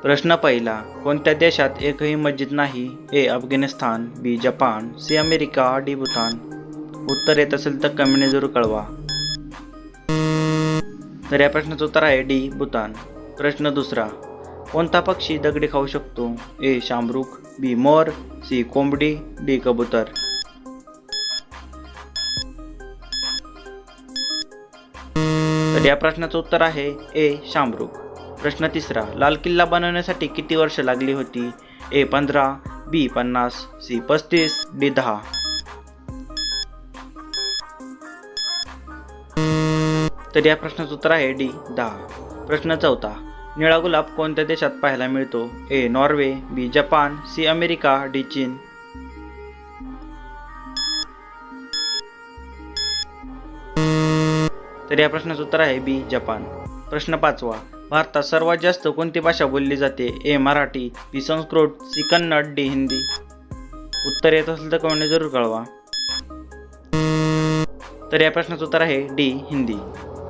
प्रश्न पहिला, कोणत्या देशात एकही मस्जिद नाही? A Afghanistan, B Japan, C America, D Bhutan. उत्तर येत असेल तर कमेंटने जरूर कळवा. तर या प्रश्नाचं उत्तर आहे डी भूतान. प्रश्न दुसरा, कोणता पक्षी दगडी खाऊ शकतो? ए शामरुख, बी मोर, सी कोंबडी, डी कबूतर. तर या प्रश्नाचं उत्तर आहे ए शामरुख. प्रश्न तिसरा, लाल किल्ला बनवण्यासाठी किती वर्ष लागली होती? ए 15, बी 50, सी 35, डी 10. तर या प्रश्नाचं उत्तर आहे डी 10. प्रश्न चौथा, निळा गुलाब कोणत्या देशात पाहायला मिळतो? A Norway, B Japan, C America, D चीन. तर या प्रश्नाचं उत्तर आहे बी जपान. प्रश्न पाचवा, भारतात सर्वात जास्त कोणती भाषा बोलली जाते? ए मराठी, बी संस्कृत, सी कन्नड, डी हिंदी. उत्तर येत असेल तर कमेंटने जरूर कळवा. तर या प्रश्नाचं उत्तर आहे डी हिंदी.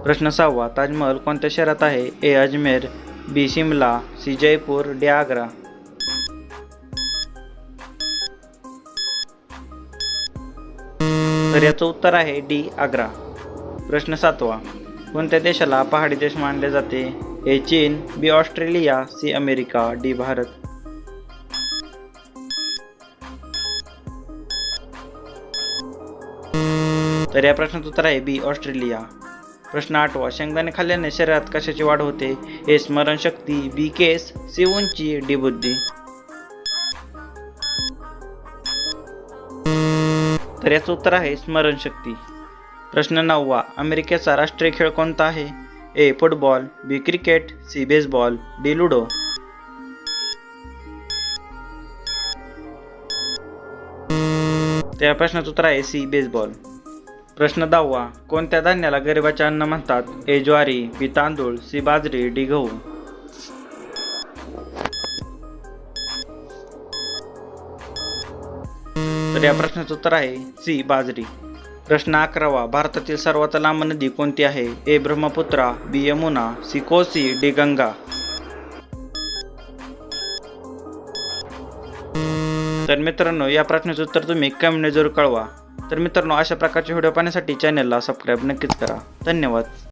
प्रश्न सहावा, ताजमहल कोणत्या शहरात आहे? ए अजमेर, बी शिमला, सी जयपूर, डी आग्रा. तर याचं उत्तर आहे डी आग्रा. प्रश्न सातवा, कोणत्या देशाला पहाडी देश मानले जाते? ए चीन, B Australia, C America, D Bharat. तर या प्रश्नाचं उत्तर आहे बी ऑस्ट्रेलिया. प्रश्न आठवा, शेंगदाणे खाल्ल्याने शरीरात कशाची वाढ होते? ए स्मरणशक्ती, बी केस, सी उंची, डी बुद्धी. तर याचं उत्तर आहे स्मरणशक्ती. प्रश्न नववा, अमेरिकेचा राष्ट्रीय खेळ कोणता आहे? A football, B cricket, C baseball, D ludo. त्या प्रश्नाचं उत्तर आहे सी बेसबॉल. प्रश्न 10वा, कोणत्या धान्याला गरिबाचे अन्न म्हणतात? ए ज्वारी, बी तांदूळ, सी बाजरी, डी गहू. तर या प्रश्नाचं उत्तर आहे सी बाजरी. प्रश्न 11वा, भारतातील सर्वात लांब नदी कोणती आहे? ए ब्रह्मपुत्रा, बी यमुना, सी कोसी, डी गंगा. तर मित्रांनो, या प्रश्नाचं उत्तर तुम्ही कमेंटने जरूर कळवा. तर मित्रांनो, अशा प्रकारचे व्हिडिओ पाहण्यासाठी चॅनलला सबस्क्राईब नक्कीच करा. धन्यवाद.